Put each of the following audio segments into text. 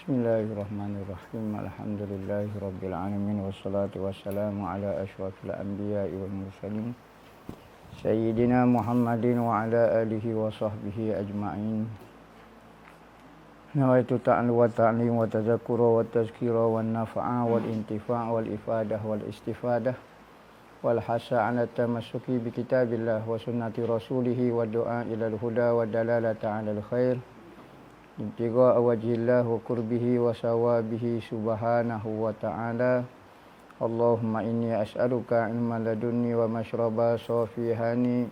Bismillahirrahmanirrahim. Alhamdulillahirabbil alamin wassalatu wassalamu ala asyrafil anbiya'i wal mursalin sayyidina Muhammadin wa ala alihi wa sahbihi ajma'in. Nawaitu ta'allu wa ta'lim wa tadzakkura wa tazkira wa nafa'a wal intifa' wal ifadah wal istifadah wal hasa 'ala tamassuki bi kitabillah wa sunnati rasulih wa du'a ila al-huda wa dalalata 'ala al-khair ibtigha wajhillah wa qurbihi wa sawabihi subhanahu wa ta'ala. Allahumma inni as'aluka ilman ladunni wa mashraba safihani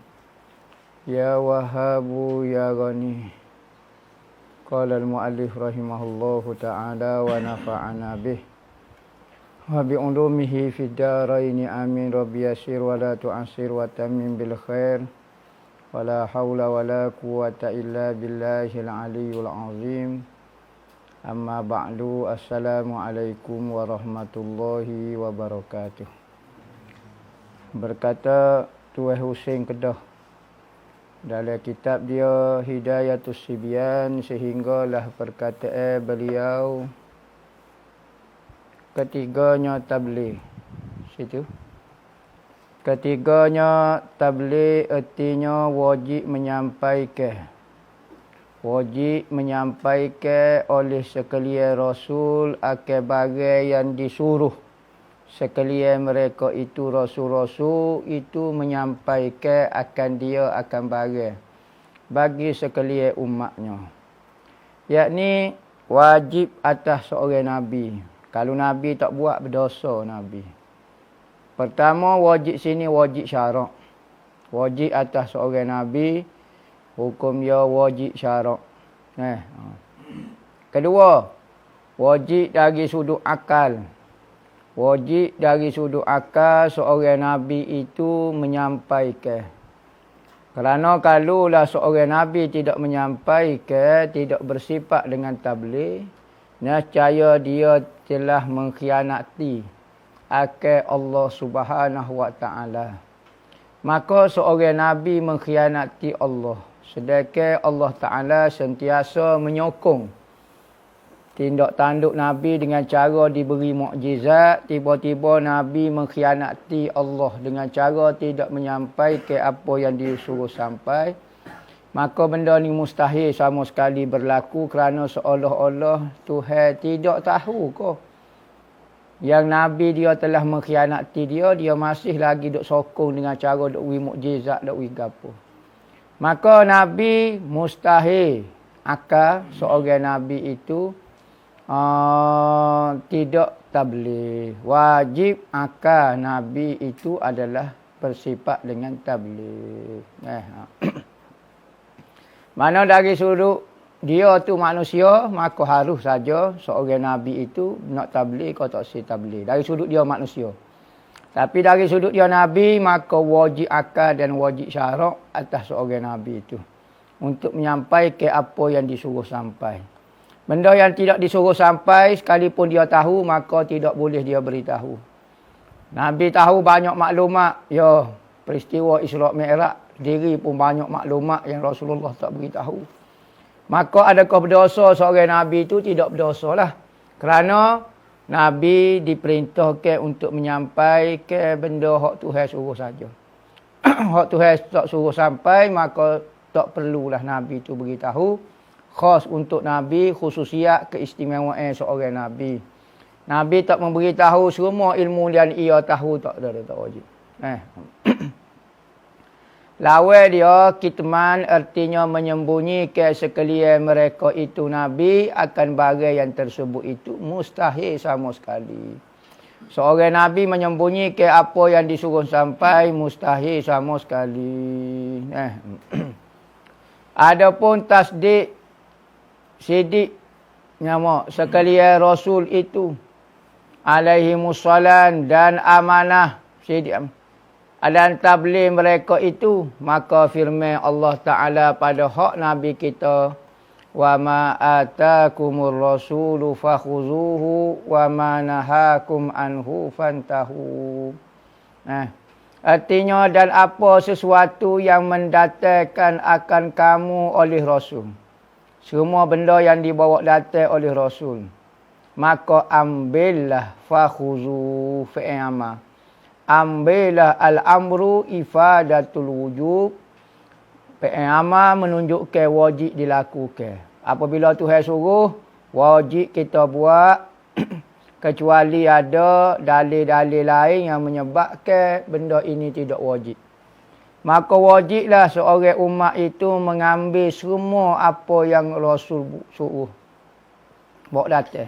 ya wahhabu ya ghani. Qala al-muallif rahimahullahu ta'ala wa nafa'ana bih wa bi ulumihi fid daraini amin. Rabbi yassir wa la tu'assir wa tammim bil khair. Wala haula wala quwwata illa billahil aliyyil azim. Amma ba'du. Assalamualaikum warahmatullahi wabarakatuh. Berkata Tuan Husin Kedah dalam kitab dia Hidayatus Sibyan, sehinggalah perkataan beliau ketiganya tabligh. Situ ketiganya tabligh artinya wajib menyampaikan. Wajib menyampaikan oleh sekalian Rasul akan bagai yang disuruh. Sekalian mereka itu Rasul-Rasul itu menyampaikan akan dia akan bagai bagi sekalian umatnya. Yakni wajib atas seorang Nabi. Kalau Nabi tak buat berdosa Nabi. Pertama, wajib sini wajib syarak. Wajib atas seorang Nabi, hukum dia wajib syarak. Kedua, wajib dari sudut akal. Wajib dari sudut akal seorang Nabi itu menyampaikan. Kerana kalaulah seorang Nabi tidak menyampaikan, tidak bersifat dengan tabligh, nescaya dia telah mengkhianati akan Allah Subhanahu wa ta'ala. Maka seorang Nabi mengkhianati Allah. Sedangkan Allah Ta'ala sentiasa menyokong tindak tanduk Nabi dengan cara diberi mukjizat. Tiba-tiba Nabi mengkhianati Allah dengan cara tidak menyampaikan apa yang disuruh sampai. Maka benda ni mustahil sama sekali berlaku kerana seolah-olah Tuhan tidak tahu kau yang Nabi dia telah mengkhianati dia masih lagi duk sokong dengan cara duk beri mukjizat, duk beri gapo. Maka Nabi mustahil akal seorang Nabi itu tidak tabligh. Wajib akal Nabi itu adalah bersifat dengan tabligh. Mana dari sudut dia tu manusia, maka harus saja seorang Nabi itu nak tabligh kau tak si tabligh. Dari sudut dia manusia. Tapi dari sudut dia Nabi, maka wajib akal dan wajib syarak atas seorang Nabi itu. Untuk menyampaikan apa yang disuruh sampai. Benda yang tidak disuruh sampai, sekalipun dia tahu, maka tidak boleh dia beritahu. Nabi tahu banyak maklumat. Ya, peristiwa Isra' Mi'raj, diri pun banyak maklumat yang Rasulullah tak beritahu. Maka adakah berdosa seorang Nabi itu? Tidak berdosa lah. Kerana Nabi diperintahkan untuk menyampaikan benda hak Tuhan suruh saja. Hak Tuhan tak suruh sampai, maka tak perlulah Nabi itu beritahu. Khas untuk Nabi, khususiat keistimewaan seorang Nabi. Nabi tak memberitahu semua ilmu yang ia tahu, tak wajib. Lawan dia kitman artinya menyembunyikan sekalian mereka itu Nabi akan bagai yang tersebut itu mustahil sama sekali. Seorang Nabi menyembunyikan apa yang disuruh sampai mustahil sama sekali. Adapun tasdik sidik nama sekalian Rasul itu alaihimussalam dan amanah sidik dan tabligh mereka itu, maka firman Allah Ta'ala pada hak Nabi kita, wa ma atakumur rasulu fakhuzuhu wa ma nahakum anhu fantahu. Artinya, dan apa sesuatu yang mendatangkan akan kamu oleh Rasul. Semua benda yang dibawa datang oleh Rasul. maka ambillah fakhuzu fi'ama. Ambillah al-amru ifadatul wujub. Fi'ama menunjukkan wajib dilakukan. Apabila Tuhan suruh, wajib kita buat kecuali ada dalil-dalil lain yang menyebabkan benda ini tidak wajib. Maka wajiblah seorang umat itu mengambil semua apa yang Rasul suruh bawa datang.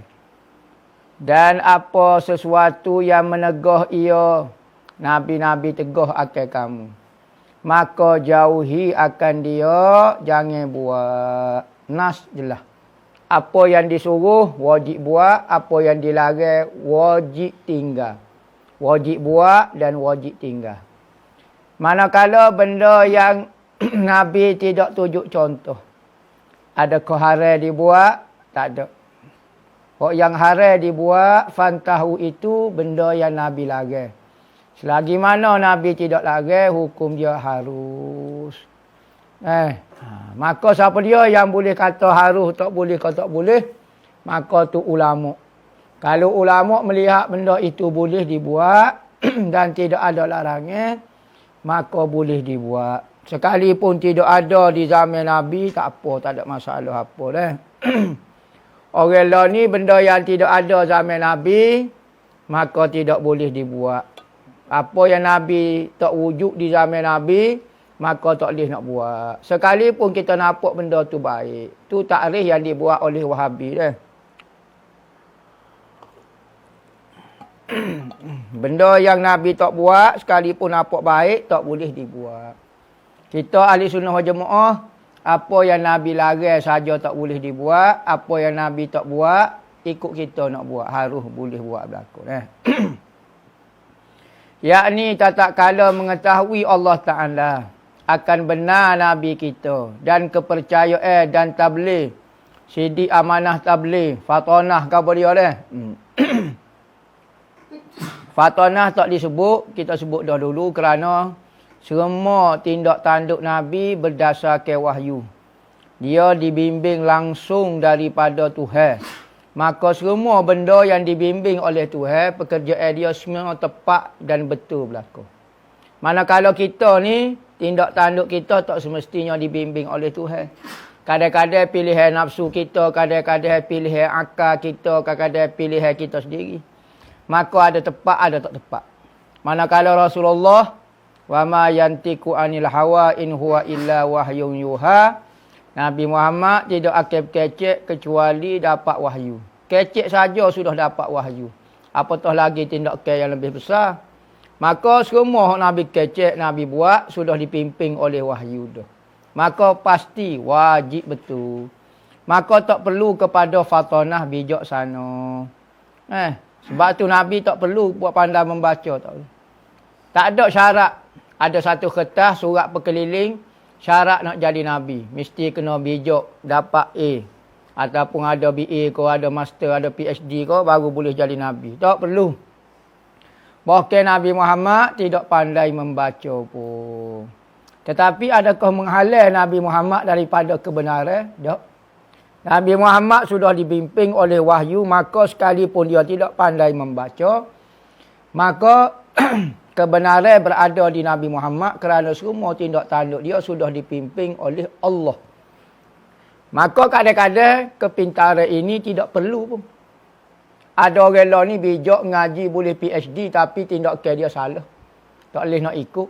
Dan apa sesuatu yang menegah ia, Nabi-Nabi tegah akan kamu. Maka jauhi akan dia, jangan buat. Nas jelas. Apa yang disuruh, wajib buat. Apa yang dilarang, wajib tinggal. Wajib buat dan wajib tinggal. Manakala benda yang Nabi tidak tunjuk contoh. Adakah haram dibuat? Tak ada. Yang haram dibuat, fantahu itu benda yang Nabi larang. Selagi mana Nabi tidak larang, hukum dia harus. Maka siapa dia yang boleh kata harus, tak boleh, kata tak boleh, maka tu ulama. Kalau ulama melihat benda itu boleh dibuat dan tidak ada larangan, maka boleh dibuat. Sekalipun tidak ada di zaman Nabi, tak apa, tak ada masalah apa dah. Orang lain ni benda yang tidak ada zaman Nabi, maka tidak boleh dibuat. Apa yang Nabi tak wujud di zaman Nabi, maka tak boleh nak buat. Sekalipun kita nampak benda tu baik. Tu takrif yang dibuat oleh Wahabi dah. Benda yang Nabi tak buat, sekalipun nampak baik, tak boleh dibuat. Kita ahli sunnah wal jamaah, apa yang Nabi larang saja tak boleh dibuat. Apa yang Nabi tak buat, ikut kita nak buat. Harus boleh buat berlaku. Yakni tak kala mengetahui Allah Ta'ala akan benar Nabi kita. Dan kepercayaan dan tabligh. Sidik amanah tabligh. Fatonah khabar dia dah. Fatonah tak disebut, kita sebut dah dulu kerana semua tindak tanduk Nabi berdasarkan wahyu. Dia dibimbing langsung daripada Tuhan. Maka semua benda yang dibimbing oleh Tuhan, pekerjaan dia semua tepat dan betul berlaku. Manakala kita ni, tindak tanduk kita tak semestinya dibimbing oleh Tuhan. Kadang-kadang pilihan nafsu kita, kadang-kadang pilihan akal kita, kadang-kadang pilihan kita sendiri. Maka ada tepat, ada tak tepat. Manakala Rasulullah, wa ma yantiku anil hawa in huwa illa wahyun yuha. Nabi Muhammad tidak akan kecek kecuali dapat wahyu. Kecek saja sudah dapat wahyu. Apatah lagi tindakan yang lebih besar. Maka semua Nabi kecek, Nabi buat, sudah dipimpin oleh wahyu dah. Maka pasti wajib betul. Maka tak perlu kepada fatonah bijaksana. Sebab tu Nabi tak perlu buat pandai membaca. Tak ada syarat. Ada satu kertas, surat berkeliling. Syarat nak jadi Nabi. Mesti kena bijak, dapat A. Ataupun ada BA ko, ada master, ada PhD ko, baru boleh jadi Nabi. Tak perlu. Bahkan Nabi Muhammad tidak pandai membaca pun. Tetapi adakah menghalang Nabi Muhammad daripada kebenaran? Tak. Nabi Muhammad sudah dibimbing oleh wahyu, maka sekalipun dia tidak pandai membaca, maka kebenaran berada di Nabi Muhammad kerana semua tindak tanduk dia sudah dipimpin oleh Allah. Maka kadang-kadang kepintaran ini tidak perlu pun. Ada orang lain ni bijak ngaji boleh PhD tapi tindakan dia salah. Tak boleh nak ikut.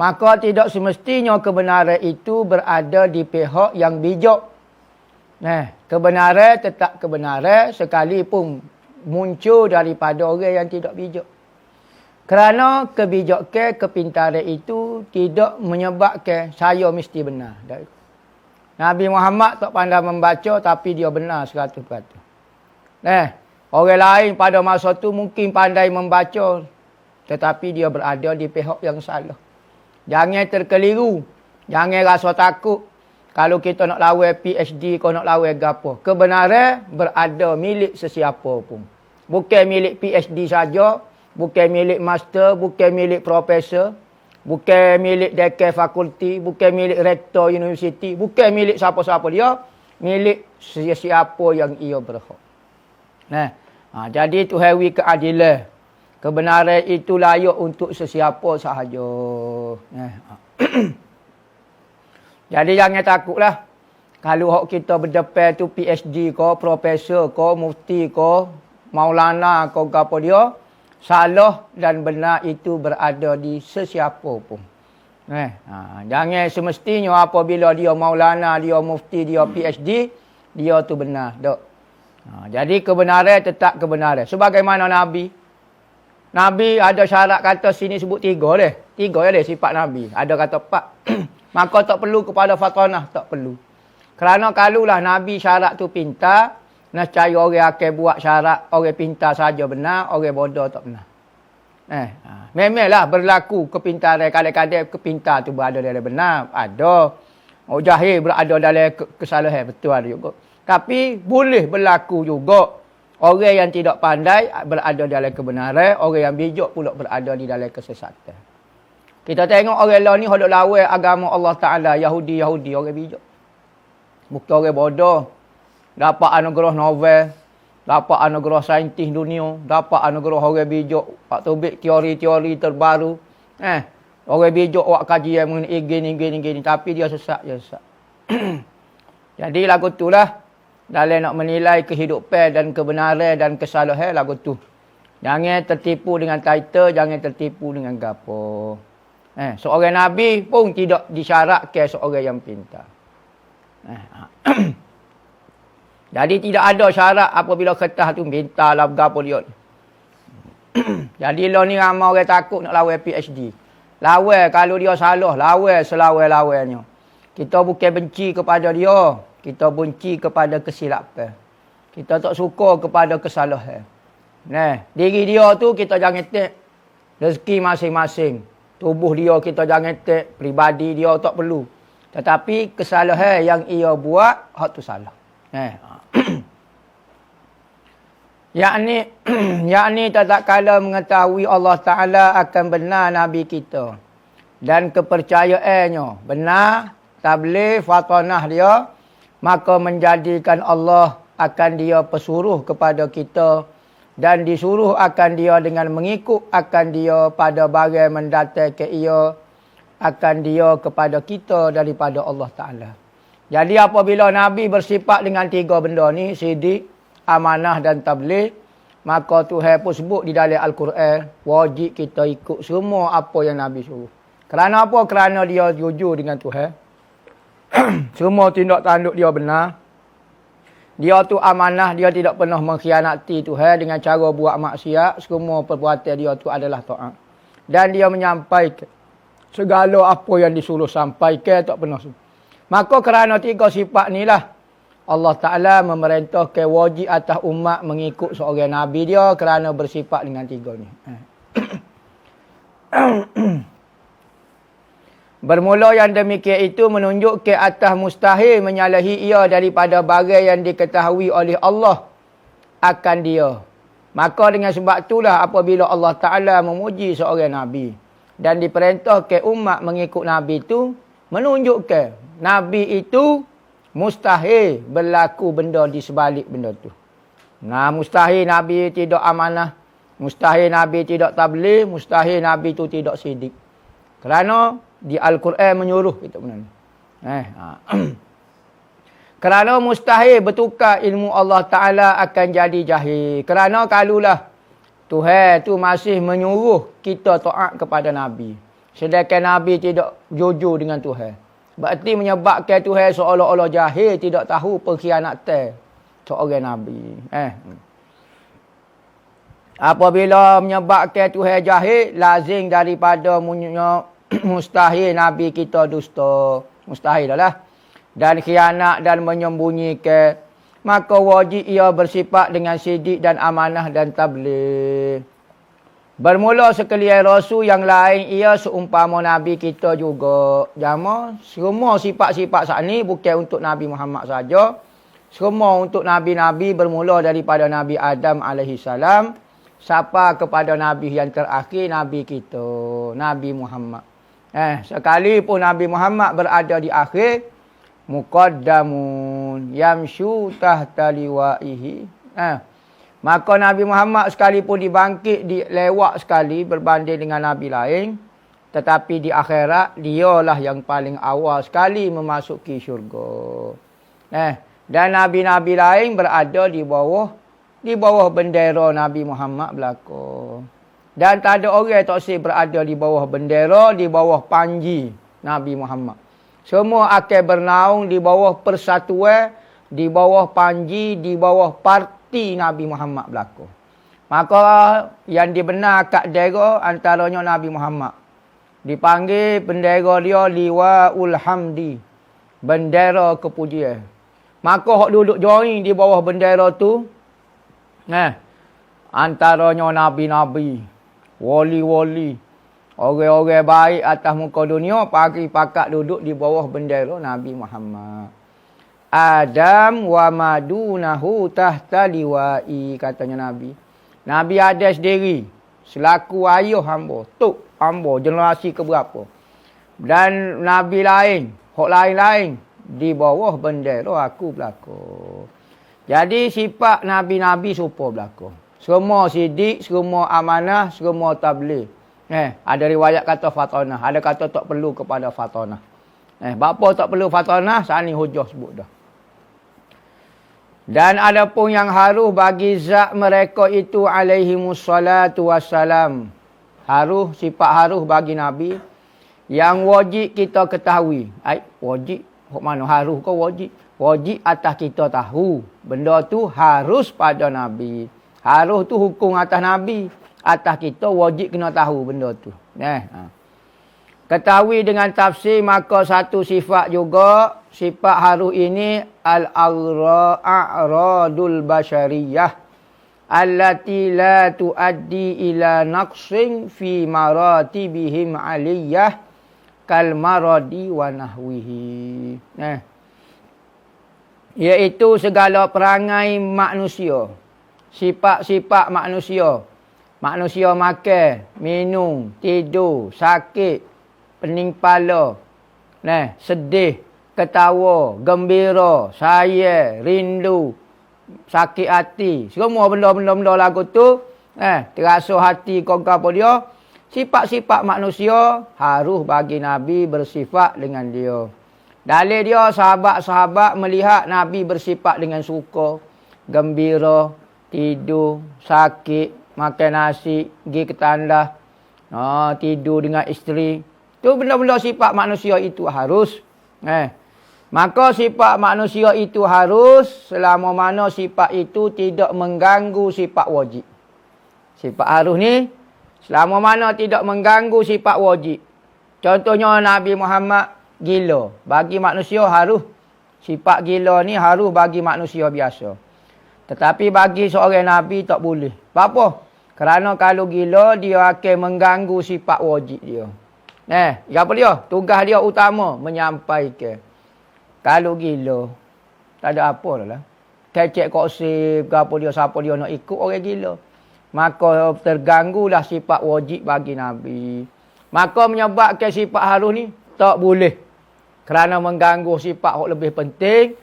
Maka tidak semestinya kebenaran itu berada di pihak yang bijak. Kebenaran tetap kebenaran sekalipun muncul daripada orang yang tidak bijak. Kerana kebijakan, kepintaran itu tidak menyebabkan saya mesti benar. Nabi Muhammad tak pandai membaca tapi dia benar 100%. Orang lain pada masa tu mungkin pandai membaca tetapi dia berada di pihak yang salah. Jangan terkeliru. Jangan rasa takut. Kalau kita nak lawan PhD, kau nak lawan gapo. Kebenaran berada milik sesiapa pun. Bukan milik PhD saja. Bukan milik master, bukan milik profesor, bukan milik dekan fakulti, bukan milik rektor universiti, bukan milik siapa-siapa dia, milik sesiapa yang ia berhak. Jadi Tuhan wi keadilan. Kebenaran itu layak untuk sesiapa sahaja. Jadi jangan takutlah. Kalau hak kita berdepan tu PhD ko, profesor ko, mufti ko, maulana ko gapo dia, salah dan benar itu berada di sesiapa pun. Jangan semestinya apabila dia maulana, dia mufti, dia PhD, dia tu benar. Tak. Jadi kebenaran tetap kebenaran. Sebagaimana Nabi. Nabi ada syarat kata sini sebut 3 deh. 3 deh sifat Nabi. Ada kata 4. Maka tak perlu kepada fatanah, tak perlu. Kerana kalulah Nabi syarat tu pintar, nescaya orang akan buat syarat orang pintar saja benar, orang bodoh tak benar. Memanglah berlaku kepintaran, kadang-kadang kepintar tu berada dalam benar, ada. Orang jahil berada dalam kesalahan, betul ada juga. Tapi boleh berlaku juga orang yang tidak pandai berada dalam kebenaran, orang yang bijak pula berada di dalam kesesatan. Kita tengok orang lain ni hendak lawan agama Allah Ta'ala, Yahudi, orang bijak. Bukan orang bodoh. Dapat anugerah Nobel, dapat anugerah saintis dunia, dapat anugerah orang bijak, Pak Tobik teori-teori terbaru. Orang bijak buat kajian mengenai gini. Tapi dia sesat. Jadi lagu itulah. Dalam nak menilai kehidupan dan kebenaran dan kesalahan lagu tu. Jangan tertipu dengan title, jangan tertipu dengan gapo. Seorang Nabi pun tidak disyaratkan seorang yang pintar. Jadi tidak ada syarat apabila kertas tu pintar lah gapo dia. Jadi lo ni ramai orang takut nak lawan PhD. Lawan kalau dia salah, lawan selawan-lawannya. Kita bukan benci kepada dia. Kita benci kepada kesilapan. Kita tak suka kepada kesalahan. Diri dia tu kita jangan tek. Rezeki masing-masing. Tubuh dia kita jangan tek. Pribadi dia tak perlu. Tetapi kesalahan yang ia buat, hak tu salah. Yakni tak kala mengetahui Allah Ta'ala akan benar Nabi kita. Dan kepercayaannya. Benar, tabligh, fatanah dia. Maka menjadikan Allah akan dia pesuruh kepada kita dan disuruh akan dia dengan mengikut akan dia pada bagai mendatangkan ia akan dia kepada kita daripada Allah Ta'ala. Jadi apabila Nabi bersifat dengan 3 benda ni, sidik, amanah dan tabligh, maka Tuhan pun sebut di dalam Al-Quran, wajib kita ikut semua apa yang Nabi suruh. Kerana apa? Kerana dia jujur dengan Tuhan. Semua tindak tanduk dia benar. Dia tu amanah, dia tidak pernah mengkhianati Tuhan dengan cara buat maksiat. Semua perbuatan dia tu adalah taat. Dan dia menyampaikan segala apa yang disuruh sampaikan, tak pernah. Maka kerana 3 sifat ni lah, Allah Ta'ala memerintahkan wajib atas umat mengikut seorang Nabi dia kerana bersifat dengan 3 ni. Bermula yang demikian itu menunjuk ke atas mustahil menyalahi ia daripada barang yang diketahui oleh Allah akan dia. Maka dengan sebab itulah apabila Allah Ta'ala memuji seorang Nabi dan diperintahkan umat mengikut Nabi itu, menunjukkan Nabi itu mustahil berlaku benda di sebalik benda tu. Mustahil Nabi tidak amanah, mustahil Nabi tidak tabligh, mustahil Nabi itu tidak sidik. Kerana di Al-Quran menyuruh kita benda ni. Kerana mustahil bertukar ilmu Allah Ta'ala akan jadi jahil. Kerana kalulah Tuhan tu masih menyuruh kita taat kepada Nabi. Sedangkan Nabi tidak jujur dengan Tuhan. Berarti menyebabkan Tuhan seolah-olah jahil, tidak tahu pengkhianatan seorang Nabi. Apabila menyebabkan Tuhan jahil, lazim daripada mustahil Nabi kita dusta. Mustahil lah. Dan khianat dan menyembunyikan. Maka wajib ia bersifat dengan sidik dan amanah dan tabligh. Bermula sekalian Rasul yang lain ia seumpama Nabi kita juga. Jama, semua sifat-sifat saat ni bukan untuk Nabi Muhammad saja. Semua untuk Nabi-Nabi bermula daripada Nabi Adam AS. Sampai kepada Nabi yang terakhir, Nabi kita. Nabi Muhammad. Sekalipun Nabi Muhammad berada di akhir, muqaddamun yamshu tahta liwa'ihi. Maka Nabi Muhammad sekalipun dibangkit lewat sekali berbanding dengan Nabi lain. Tetapi di akhirat, dialah yang paling awal sekali memasuki syurga. Dan Nabi-Nabi lain berada di bawah bendera Nabi Muhammad belaka. Dan tak ada orang yang tak berada di bawah bendera, di bawah panji Nabi Muhammad. Semua akan bernaung di bawah persatuan, di bawah panji, di bawah parti Nabi Muhammad belaka. Maka yang dibenar kat dera antaranya Nabi Muhammad. Dipanggil bendera dia Liwaul Hamdi. Bendera kepujian. Maka hok duduk join di bawah bendera tu. Antaranya Nabi-Nabi. Wali-wali. Orang-orang baik atas muka dunia. Pagi pakat duduk di bawah bendera Nabi Muhammad. Adam wa madunahu tahta liwa'i. Katanya Nabi. Nabi ada sendiri. Selaku ayah hamba. Tok hamba generasi keberapa. Dan Nabi lain, hak lain-lain di bawah bendera aku belaka. Jadi sifat Nabi-Nabi serupa belaka. Semua sidik, semua amanah, semua tabligh. Ada riwayat kata fatanah, ada kata tak perlu kepada fatanah. Bapa tak perlu fatanah, sani hujah sebut dah. Dan ada pun yang harus bagi zat mereka itu alaihimussalatu wassalam. Harus, sifat harus bagi Nabi. Yang wajib kita ketahui. Wajib, mana harus ke wajib? Wajib atas kita tahu. Benda tu harus pada Nabi. Harus tu hukum atas Nabi. Atas kita wajib kena tahu benda tu. Ketahui dengan tafsir, maka satu sifat juga. Sifat harus ini al-a'radul basyariyah. Allati la tuaddi ila naqsin fi maratibihim aliyah kal maradi wa nahwihi. Iaitu segala perangai manusia. Sifat-sifat manusia. Manusia makan, minum, tidur, sakit, pening kepala, sedih, ketawa, gembira, sayang, rindu, sakit hati. Semua benda-benda lagu tu. Terasa hati kau apa dia. Sifat-sifat manusia harus bagi Nabi bersifat dengan dia. Dalil dia sahabat-sahabat melihat Nabi bersifat dengan suka, gembira, tidur, sakit, makan nasi, pergi ke tandas, tidur dengan isteri. Tu benda-benda sifat manusia itu harus. Maka sifat manusia itu harus selama mana sifat itu tidak mengganggu sifat wajib. Sifat harus ni selama mana tidak mengganggu sifat wajib. Contohnya Nabi Muhammad gila. Bagi manusia harus. Sifat gila ni harus bagi manusia biasa. Tetapi bagi seorang Nabi tak boleh. Apa? Kerana kalau gila dia akan mengganggu sifat wajib dia. Apa dia? Tugas dia utama menyampaikan. Kalau gila, tak ada apa lah. Kecek koksip, apa dia, siapa dia nak ikut orang gila. Maka terganggulah sifat wajib bagi Nabi. Maka menyebabkan sifat harus ni tak boleh. Kerana mengganggu sifat yang lebih penting.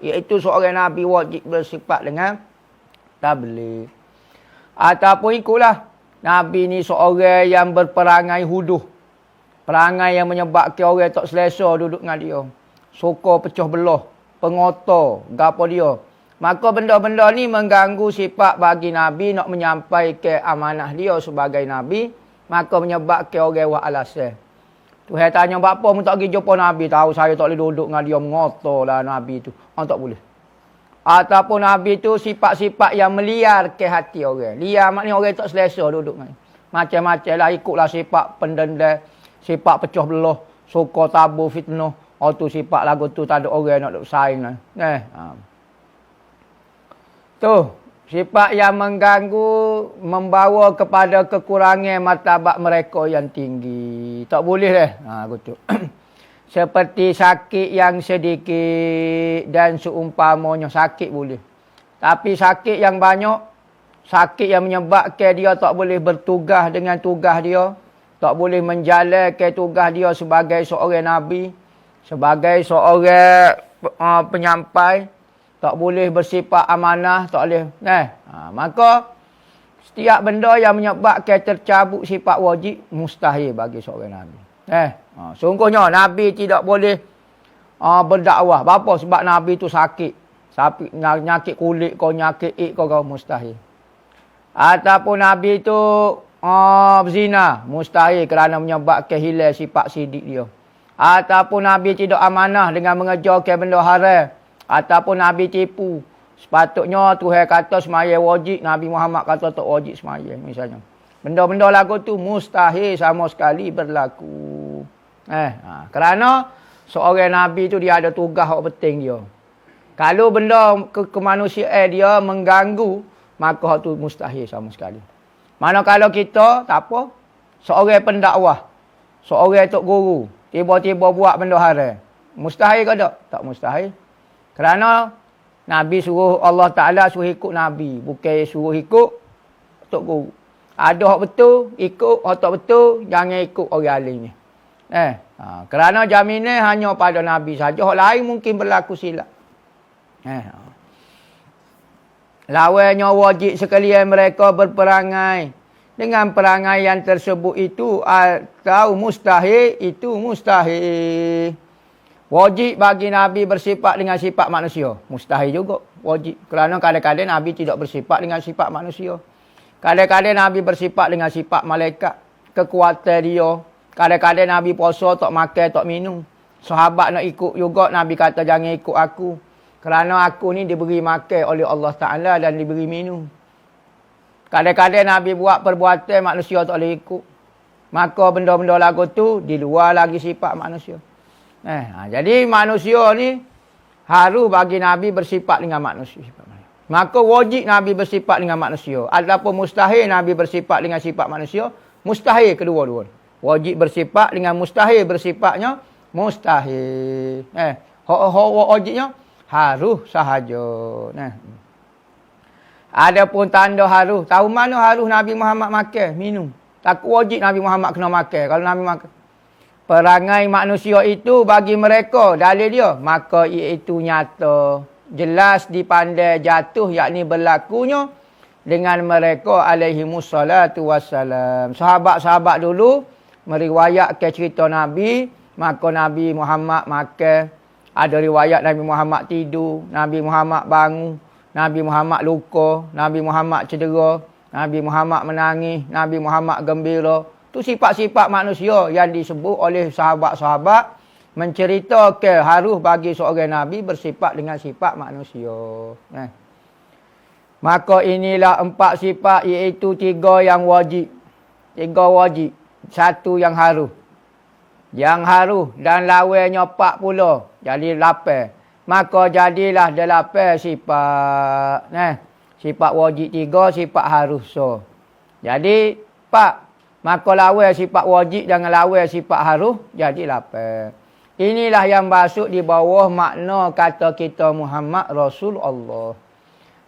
Iaitu seorang Nabi wajib bersifat dengan tabligh. Ataupun ikutlah. Nabi ni seorang yang berperangai huduh. Perangai yang menyebabkan orang tak selesa duduk dengan dia. Suka pecah belah. Pengotor. Gapo dia. Maka benda-benda ni mengganggu sifat bagi Nabi nak menyampaikan amanah dia sebagai Nabi. Maka menyebabkan orang buat alasan. Tuhan tanya, apa mu tak pergi jumpa Nabi? Tahu saya tak boleh duduk dengan dia. Mengotor lah Nabi tu. Tak boleh. Ataupun Nabi tu sifat-sifat yang meliar ke hati orang. Liar maknanya orang tak selesa duduk dengan dia. Macam-macam lah. Ikutlah sifat pendendam. Sifat pecah belah, suka tabur fitnah. Tu sifat lagu tu tak ada orang nak bersaing lah. Tu, sifat yang mengganggu, membawa kepada kekurangan martabat mereka yang tinggi. Tak boleh dah. Gitu. Seperti sakit yang sedikit dan seumpamanya sakit boleh. Tapi sakit yang banyak, sakit yang menyebabkan dia tak boleh bertugas dengan tugas dia. Tak boleh menjalankan tugas dia sebagai seorang Nabi. Sebagai seorang penyampai. tak boleh bersifat amanah, tak boleh. Maka setiap benda yang menyebabkan tercabut sifat wajib mustahil bagi seorang Nabi. Sungguhnya Nabi tidak boleh berdakwah. Apa? Sebab Nabi tu sakit. Nyakit kulit kau, nyakit kau mustahil. Ataupun Nabi tu berzina, mustahil kerana menyebabkan hilang sifat sidik dia. Ataupun Nabi tidak amanah dengan mengejarkan benda haram. Ataupun Nabi tipu. Sepatutnya Tuhan kata semaya wajib, Nabi Muhammad kata tak wajib semaya misalnya. Benda-benda lagu tu mustahil sama sekali berlaku. Kerana seorang Nabi tu dia ada tugas yang penting dia. Kalau benda kemanusiaan dia mengganggu, maka hak tu mustahil sama sekali. Mana kalau kita, tak apa, seorang pendakwah, seorang tok guru, tiba-tiba buat benda haram. Mustahil ke tak? Tak mustahil. Kerana Nabi suruh, Allah Ta'ala suruh ikut Nabi. Bukan suruh ikut tok guru. Ada hak betul, ikut. Hak tak betul, jangan ikut orang alim ni. Kerana jaminan hanya pada Nabi saja. Hak lain mungkin berlaku silap. Lawannya wajib sekalian mereka berperangai dengan perangai yang tersebut itu atau mustahil, itu mustahil. Wajib bagi Nabi bersifat dengan sifat manusia. Mustahil juga. Wajib. Kerana kadang-kadang Nabi tidak bersifat dengan sifat manusia. Kadang-kadang Nabi bersifat dengan sifat malaikat. Kekuatan dia. Kadang-kadang Nabi puasa tak makan, tak minum. Sahabat nak ikut juga, Nabi kata jangan ikut aku. Kerana aku ni diberi makan oleh Allah Ta'ala dan diberi minum. Kadang-kadang Nabi buat perbuatan manusia tak boleh ikut. Maka benda-benda lagu tu di luar lagi sifat manusia. Jadi manusia ni harus bagi Nabi bersifat dengan manusia. Maka wajib Nabi bersifat dengan manusia. Adapun mustahil Nabi bersifat dengan sifat manusia. Mustahil kedua-dua. Wajib bersifat dengan mustahil bersifatnya mustahil. Wajibnya harus sahaja. Adapun tanda harus. Tahu mana harus Nabi Muhammad makan, minum. Tak wajib Nabi Muhammad kena makan. Kalau Nabi makan. Perangai manusia itu bagi mereka, dalil dia, maka iaitu nyata. Jelas dipandai jatuh, yakni berlakunya dengan mereka alaihimussalatu wassalam. Sahabat-sahabat dulu meriwayatkan cerita Nabi, maka Nabi Muhammad makan. Ada riwayat Nabi Muhammad tidur, Nabi Muhammad bangun, Nabi Muhammad luka, Nabi Muhammad cedera, Nabi Muhammad menangis, Nabi Muhammad gembira. Itu sifat-sifat manusia yang disebut oleh sahabat-sahabat menceritakan harus bagi seorang Nabi bersifat dengan sifat manusia. Maka inilah 4 sifat, iaitu 3 yang wajib. 3 wajib. 1 yang harus. Yang harus dan lawannya 40. Jadi 8. Maka jadilah 8 sifat. Sifat wajib 3, sifat harus. Jadi 4. Maka lawan sifat wajib dengan lawan sifat harus jadi 8. Inilah yang masuk di bawah makna kata kita Muhammad Rasulullah.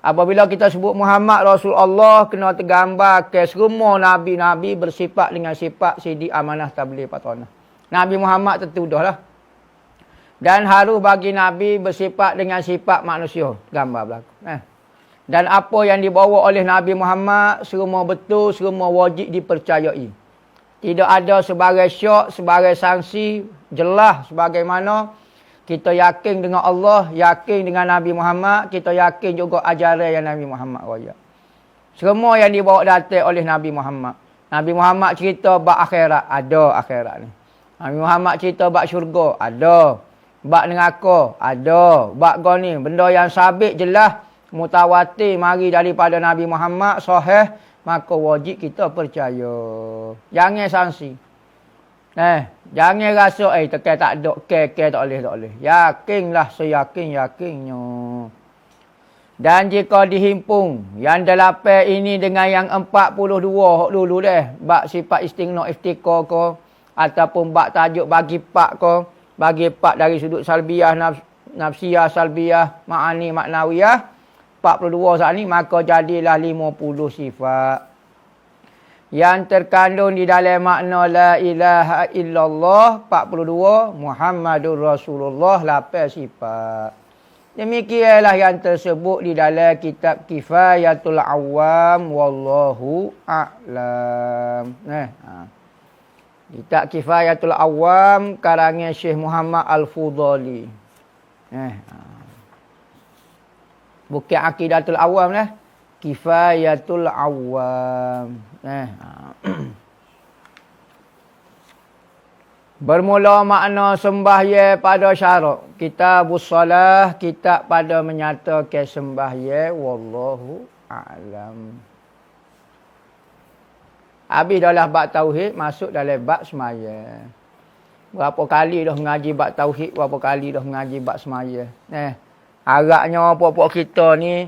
Apabila kita sebut Muhammad Rasulullah, kena tergambar ke semua Nabi-Nabi bersifat dengan sifat sidik, amanah, tabligh, patonah. Nabi Muhammad tentu dah lah. Dan harus bagi Nabi bersifat dengan sifat manusia. Gambar berlaku. Dan apa yang dibawa oleh Nabi Muhammad, semua betul, semua wajib dipercayai. Tidak ada sebagai syak, sebagai sanksi, jelas sebagaimana kita yakin dengan Allah, yakin dengan Nabi Muhammad, kita yakin juga ajaran yang Nabi Muhammad raya. Semua yang dibawa datang oleh Nabi Muhammad. Nabi Muhammad cerita bab akhirat, ada akhirat ni. Nabi Muhammad cerita bab syurga, ada. Bab neraka, ada. Bab ni, benda yang sabit jelas, mutawatir mari daripada Nabi Muhammad, sahih, maka wajib kita percaya. Jangan sanksi. Jangan rasa, tekan tak ada, tak boleh. Yakinlah, seyakin-yakinnya. Dan jika dihimpun, yang 8 ini dengan yang 42, dulu bab sifat istighnaq iftikar ke, ataupun bab tajuk bagi pak ke, bagi pak dari sudut salbiyah, nafsiyah, salbiyah, ma'ani, maknawiyah, 42 saat ni, maka jadilah 50 sifat. Yang terkandung di dalam makna la ilaha illallah, 42, Muhammadur Rasulullah, 8 sifat. Demikianlah yang tersebut di dalam kitab Kifayatul Awam. Wallahu a'lam. Kitab Kifayatul Awam karangan Syekh Muhammad Al-Fudhali. Bukan Aqidatul Awam lah. Kifayatul Awam. Bermula makna sembahyang pada syarak. Kitabus salah, kitab pada menyatakan sembahyang. Wallahu a'lam. Habis dah lah bab tauhid, masuk dalam bab sembahyang. Berapa kali dah mengaji bab tauhid, berapa kali dah mengaji bab sembahyang. Agaknya apa-apa kita ni,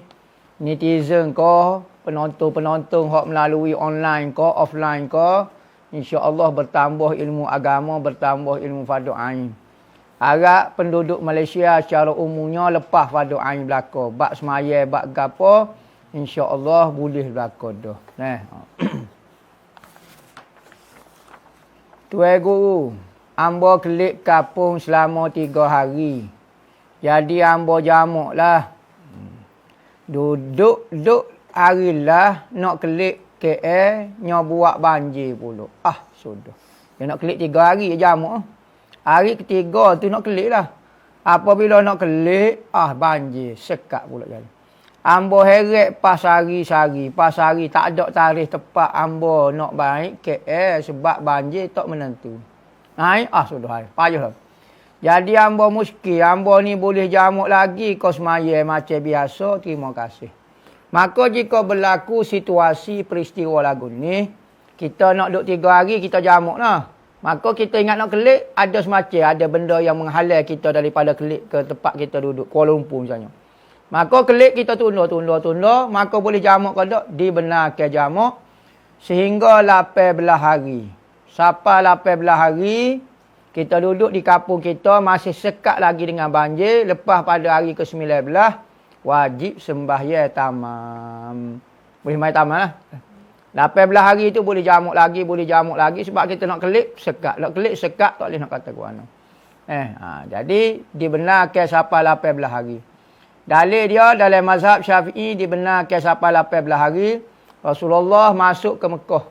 netizen ko, penonton-penonton hok melalui online ko, offline ko, insya-Allah bertambah ilmu agama, bertambah ilmu fardu ain. Harap penduduk Malaysia secara umumnya lepas fardu ain belaka. Bab semaya, bab gapo, insya-Allah boleh belaka dah. Tuan guru, ambo kelik kapung selama 3 hari. Jadi ambo jamuk lah. Duduk harilah nak kelik KL, nyo buat banjir pula. Sudah. Dia nak kelik 3 hari jamuk. Hari ketiga tu nak kelik lah. Apabila nak kelik, banjir. Sekat pula jalan. Ambo heret pas hari-hari. Pas hari tak ada tarikh tepat ambo nak baik KL sebab banjir tak menentu. Sudah hari. Payah lah. Jadi ambo muskil. Ambo ni boleh jamuk lagi kau semaya macam biasa. Terima kasih. Maka jika berlaku situasi peristiwa lagu ni, kita nak duduk 3 hari, kita jamuk lah. Maka kita ingat nak kelik, ada semacam, ada benda yang menghalang kita daripada kelik ke tempat kita duduk. Kuala Lumpur misalnya. Maka kelik kita tunda. Maka boleh jamuk ke tak? Dibenarkan jamuk. Sehingga 18 hari. Sampai 18 hari, kita duduk di kampung kita, masih sekat lagi dengan banjir. Lepas pada hari ke-19, wajib sembahyang tamam. Boleh main tamam lah. 18 hari tu boleh jamuk lagi sebab kita nak kelik sekat. Nak kelik sekat tak boleh nak kata kuana. Jadi dibenarkan sampai 18 hari. Dalil dia dalam mazhab Syafi'i dibenarkan sampai 18 hari. Rasulullah masuk ke Mekah.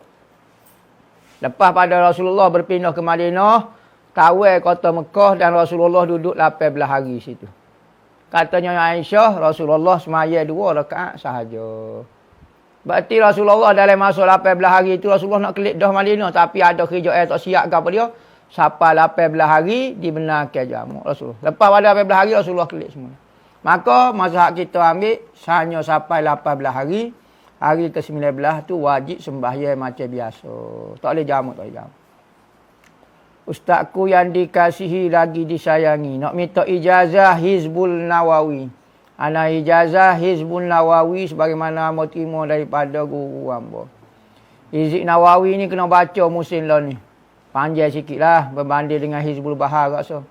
Lepas pada Rasulullah berpindah ke Madinah, kawal kota Mekah dan Rasulullah duduk 18 hari situ. Katanya Aisyah, Rasulullah semaya 2 rakaat sahaja. Berarti Rasulullah dalam masa 18 hari itu, Rasulullah nak kelik dah Madinah. Tapi ada kerja tak siap ke apa dia. Sampai 18 hari, dibenarkan jamuk Rasulullah. Lepas pada 18 hari, Rasulullah kelik semua. Maka mazhab kita ambil, hanya sampai 18 hari. Hari ke-19 tu wajib sembahyang macam biasa. Tak boleh jamuk, Ustazku yang dikasihi lagi disayangi, nak minta ijazah Hizbul Nawawi. Ana ijazah Hizbul Nawawi sebagaimana hamba terima daripada guru hamba. Hizb Nawawi ni kena baca musim lah ni. Panjang sikit lah berbanding dengan Hizbul Bahar rasa.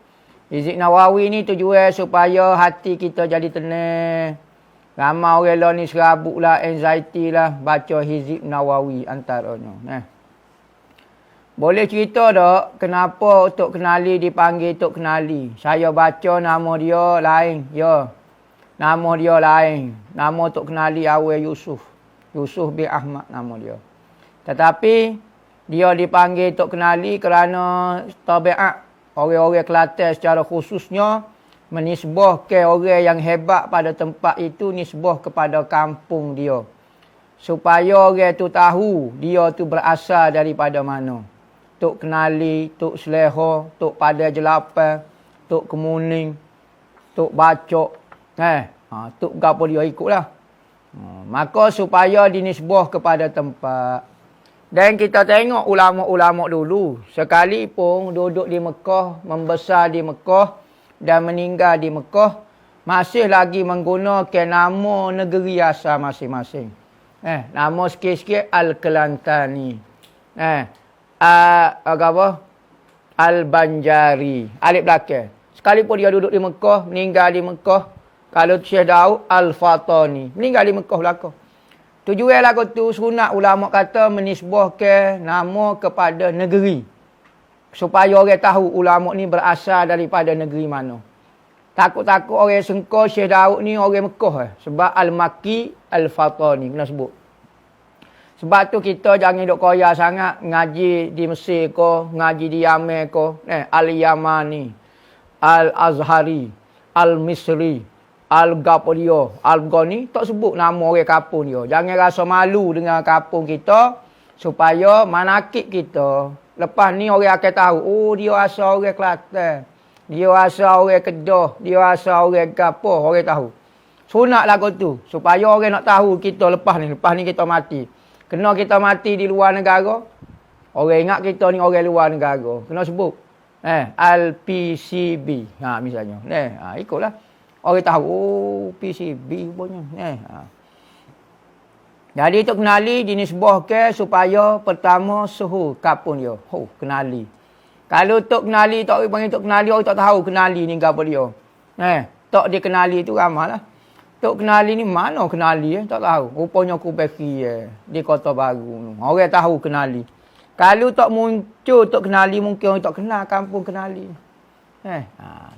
Hizb Nawawi ni tujuan supaya hati kita jadi tenang. Ramai orang lah ni serabut lah, anxiety lah. Baca Hizb Nawawi antaranya. Boleh cerita tak kenapa Tok Kenali dipanggil Tok Kenali? Saya baca nama dia lain. Ya. Nama dia lain. Nama Tok Kenali awal Yusuf. Yusuf bin Ahmad nama dia. Tetapi dia dipanggil Tok Kenali kerana tabiat orang-orang Kelantan secara khususnya menisbahkan orang yang hebat pada tempat itu nisbah kepada kampung dia. Supaya orang tu tahu dia tu berasal daripada mana. Tok Kenali, Tok Seleho, Tok Pada Jelapan, Tok Kemuning, Tok Bacok. Tok gapo dia ikutlah. Maka supaya dinisbah kepada tempat. Dan kita tengok ulama-ulama dulu. Sekalipun duduk di Mekah, membesar di Mekah dan meninggal di Mekah, masih lagi menggunakan nama negeri asal masing-masing. Nama sikit-sikit Al-Kelantani. Al-Banjari. Alif belakang. Sekalipun dia duduk di Mekah, meninggal di Mekah. Kalau Syekh Daud Al-Fatani. Meninggal di Mekah belakang. Tujuan lagu tu sunat ulama kata menisbahkan nama kepada negeri. Supaya orang tahu ulama ni berasal daripada negeri mana. Takut-takut orang sengkau Syekh Daud ni orang Mekah. Sebab Al-Makki Al-Fatani. Kena sebut. Sebab tu kita jangan duk koyak sangat. Ngaji di Mesir ko. Ngaji di Yaman ko. Al-Yamani. Al-Azhari. Al-Misri. Al-Gapodio. Al-Ghani. Tak sebut nama orang kapung dia. Jangan rasa malu dengan kapung kita. Supaya manakib kita. Lepas ni orang akan tahu. Oh, dia asal orang Kelantan. Dia asal orang Kedah. Dia asal orang Gapo. Orang tahu. Sunat lagu tu. Supaya orang nak tahu kita lepas ni. Lepas ni kita mati. Kena kita mati di luar negara. Orang ingat kita ni orang luar negara. Kena sebut. Al-PCB. Misalnya. Ikutlah. Orang tahu. Oh, PCB punya. Jadi tu kenali dinisbah ke supaya pertama suhu kapun dia. Kenali. Kalau tok kenali, tok panggil tok kenali, orang tak tahu kenali ni apa dia. Tok dia kenali tu ramahlah. Tok kenali ni mana kenali tak tahu. Rupanya aku beki di Kota Baru. Orang tahu kenali. Kalau tok muncul tok kenali, mungkin orang tak kenal kampung kenali.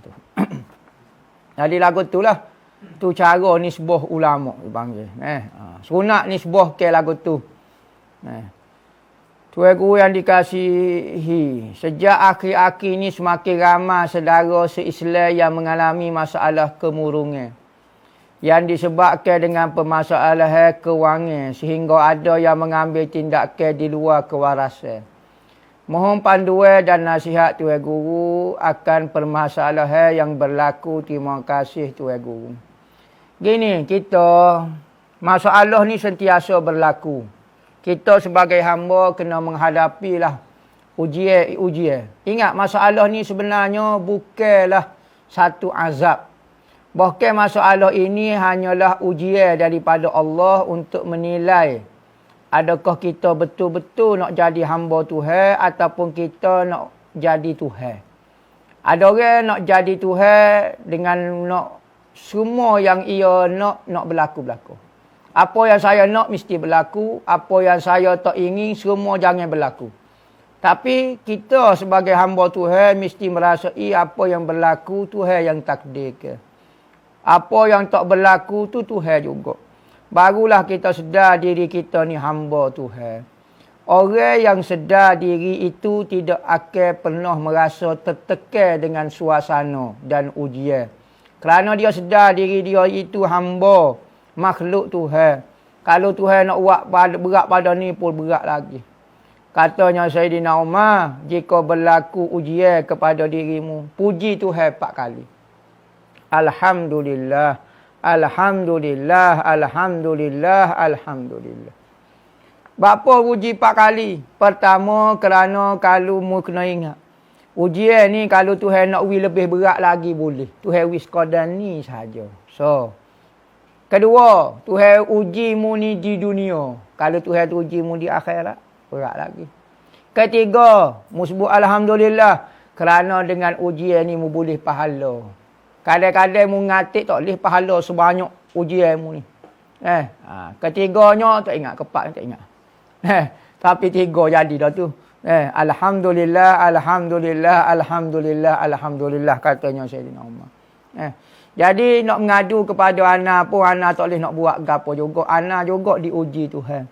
Tu. Jadi lagu tu lah. Tu cara nisbah ulama dipanggil. Sunat nisbah ke lagu tu. Tuan guru yang dikasihi, sejak akhir-akhir ini semakin ramai saudara se-Islam yang mengalami masalah kemurungan. Yang disebabkan dengan permasalahan kewangan sehingga ada yang mengambil tindakan di luar kewarasan. Mohon panduan dan nasihat Tuan Guru akan permasalahan yang berlaku. Terima kasih Tuan Guru. Gini, kita, masalah ni sentiasa berlaku. Kita sebagai hamba kena menghadapilah ujian. Ingat masalah ni sebenarnya bukanlah satu azab. Bahkan masalah ini hanyalah ujian daripada Allah untuk menilai adakah kita betul-betul nak jadi hamba Tuhan ataupun kita nak jadi Tuhan. Ada orang nak jadi Tuhan dengan nak semua yang ia nak berlaku-berlaku. Apa yang saya nak mesti berlaku. Apa yang saya tak ingin semua jangan berlaku. Tapi kita sebagai hamba Tuhan mesti merasai apa yang berlaku Tuhan yang takdirkan. Apa yang tak berlaku tu Tuhan juga. Barulah kita sedar diri kita ni hamba Tuhan. Orang yang sedar diri itu tidak akan pernah merasa tertekan dengan suasana dan ujian. Kerana dia sedar diri dia itu hamba. Makhluk Tuhan. Kalau Tuhan nak buat berat pada ni pun berat lagi. Katanya Sayyidina Umar, jika berlaku ujian kepada dirimu, puji Tuhan 4 kali. Alhamdulillah, Alhamdulillah, Alhamdulillah, Alhamdulillah. Bapa puji 4 kali. Pertama, kerana kalau mu kena ingat. Ujian ni kalau Tuhan nak lebih berat lagi boleh. Tuhan sekadar ni saja. So, kedua, Tuhan uji mu ni di dunia. Kalau Tuhan uji mu di akhirat, berat lagi. Ketiga, mu sebut Alhamdulillah. Kerana dengan ujian ni mu boleh pahala. Kadang-kadang mu ngatik tak boleh pahala sebanyak ujian mu ni. Ketiganya tak ingat, keempat tak ingat. Tapi 3 jadi dah tu. Alhamdulillah, Alhamdulillah, Alhamdulillah, Alhamdulillah katanya Sayyidina Umar. Jadi nak mengadu kepada anak pun anak tak boleh nak buat gapo juga. Anak juga diuji Tuhan.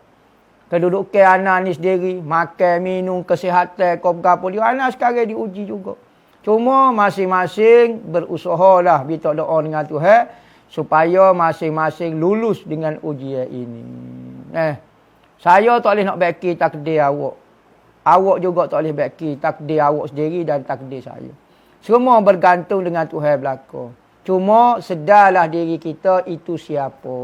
Kedudukan anak ni sendiri, makan, minum, kesihatan, kau gapo dia anak sekarang diuji juga. Cuma masing-masing berusahalah minta doa dengan Tuhan supaya masing-masing lulus dengan ujian ini. Saya tak boleh nak baki takdir awak. Awak juga tak boleh baki takdir awak sendiri dan takdir saya. Semua bergantung dengan Tuhan belaka. Cuma sedarlah diri kita itu siapa.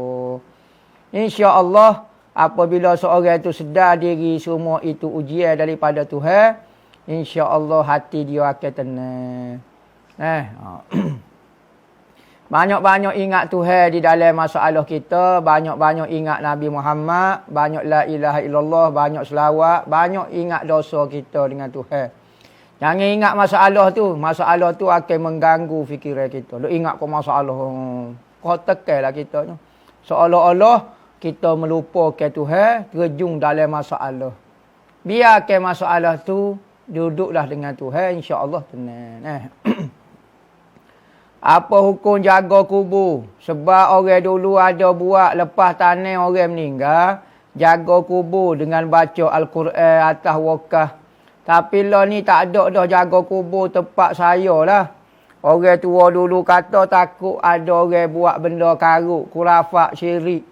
InsyaAllah apabila seorang itu sedar diri semua itu ujian daripada Tuhan, InsyaAllah hati dia akan tenang. Banyak-banyak ingat Tuhan di dalam masalah kita. Banyak-banyak ingat Nabi Muhammad. Banyak la ilaha illallah. Banyak selawat. Banyak ingat dosa kita dengan Tuhan. Jangan ingat masalah tu. Masalah tu akan mengganggu fikiran kita. Lu ingat kau masalah. Kau tekanlah kita. Seolah-olah kita melupakan Tuhan. Terjun dalam masalah. Biarkan masalah tu. Duduklah dengan Tuhan. InsyaAllah tenang. Apa hukum jaga kubur? Sebab orang dulu ada buat lepas tanah orang meninggal, jaga kubur dengan baca Al-Quran atas wakaf. Tapi lah ni tak ada dah jaga kubur tempat saya lah. Orang tua dulu kata takut ada orang buat benda karut, khurafat, syirik.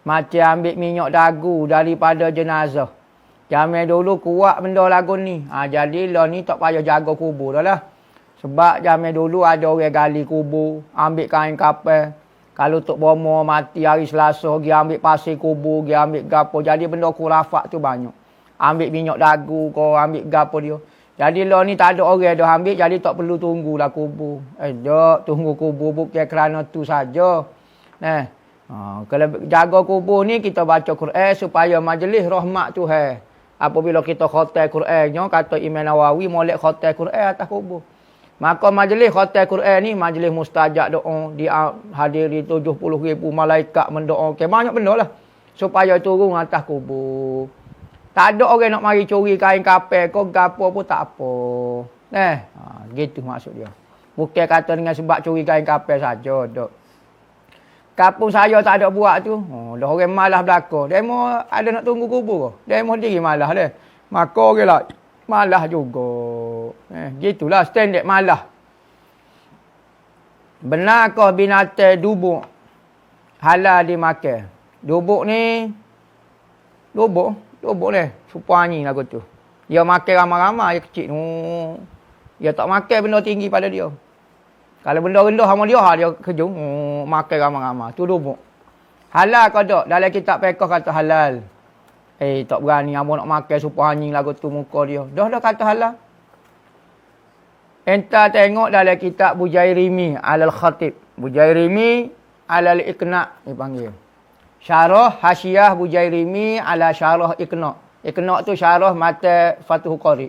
Macam ambil minyak dagu daripada jenazah. Zaman dulu kuat benda lagu ni. Jadi lah ni tak payah jaga kubur dah lah. Sebab zaman dulu ada orang gali kubur, ambil kain kapal. Kalau Tok Bomo mati hari Selasa, dia ambil pasir kubur, dia ambil gapo. Jadi benda khurafat tu banyak. Ambil minyak dagu, kau ambil gapo dia. Jadi lah ni tak ada orang dah ambil, jadi tak perlu tunggulah kubur. Tak, tunggu kubur bukan kerana tu saja. Kalau jaga kubur ni, kita baca Quran supaya majlis rahmat Tuhan. Apabila kita khatam Qurannya, kata Imam Nawawi, molek khatam Quran atas kubur. Maka majlis khatam Quran ni, majlis mustajab doa. Dia hadiri 70,000 malaikat mendoa. Banyak benda lah. Supaya turun atas kubur. Tak ada orang nak mari curi kain kapal kau gapo pun tak apa. Gitu maksud dia. Bukan kata dengan sebab curi kain kapal saja. Kampung saya tak ada buat tu. Dah orang malas belaka. Demo ada nak tunggu kubur. Demo diri malas dia. Maka orang lah malas juga. Gitulah standard malas. Benarkah binatang dubuk halal dimakan? Dubuk ni Dubuk ni, supaya anjing lagu tu. Dia makan ramai-ramai, dia kecil tu. Dia tak makan benda tinggi pada dia. Kalau benda rendah sama dia, dia kejung. Makan ramai-ramai. Tu dubuk. Halal ke tak? Dalam kitab fiqh kata halal. Tak berani abang nak makan supaya anjing lagu tu muka dia. Dah kata halal. Entah tengok dalam kitab Bujairimi alal khatib. Bujairimi alal iqna' dipanggil. Syarah Hasyiah Bujairimi ala syarah Iqna'. Iqna' tu syarah mata Fathul Qari.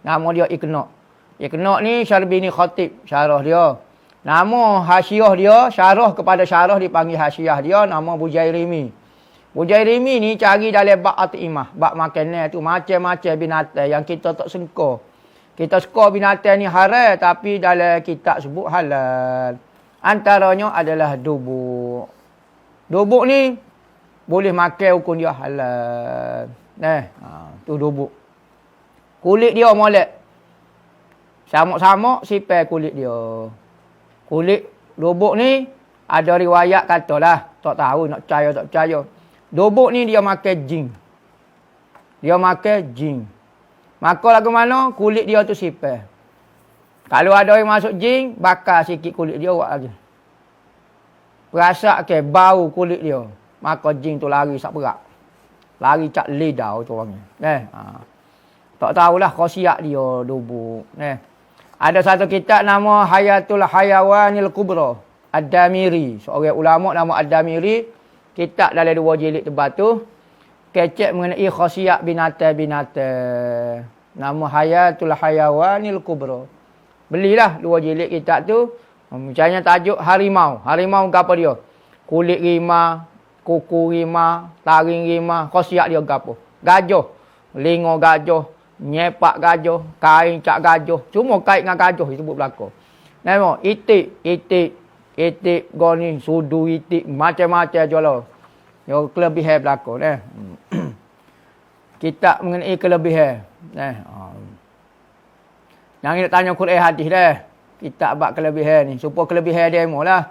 Nama dia Iqna'. Iqna' ni Syarbini Khatib, syarah dia. Nama Hasyiah dia, syarah kepada syarah dipanggil Hasyiah dia, nama Bujairimi. Bujairimi ni cari dalam bab atimah, bab makanan tu macam-macam binatang yang kita tak sengkau. Kita suka binatang ni haram tapi dalam kitab sebut halal. Antaranya adalah dubuk. Dubuk ni boleh makan hukum dia halal. Tu dubuk. Kulit dia molek. Sama-sama sipai kulit dia. Kulit dubuk ni ada riwayat katalah, tak tahu nak percaya tak percaya. Dubuk ni dia makan jin. Dia makan jin. Maka lagu mana kulit dia tu sipai. Kalau ada yang masuk jin, bakar sikit kulit dia buat lagi. Perasak ke bau kulit dia. Maka jin tu lari sak berat. Lari cak lidah tu orangnya. Tak tahulah khasiat dia dubuk. Ada satu kitab nama Hayatul Hayawanil Kubra. Ad-Damiri. Seorang ulama nama Ad-Damiri. Kitab dalam 2 jilid tebal tu. Kecek mengenai khasiat binatang-binatang. Nama Hayatul Hayawanil Kubra. Belilah 2 jilid kitab tu. Misalnya tajuk harimau. Harimau apa dia? Kulit rimau, kuku rimau, taring rimau. Khasiat dia apa? Gajah. Lingo gajah. Nyepak gajah. Kain cak gajah. Cuma kait dengan gajah disebut belakang. Nama itik, goni, sudu itik. Macam-macam jualan. Yang kelebihan belakang. Kitab mengenai kelebihan. Yang nak tanya Quran hadis dah. Kita bab kelebihan ni. Supaya kelebihan demo lah.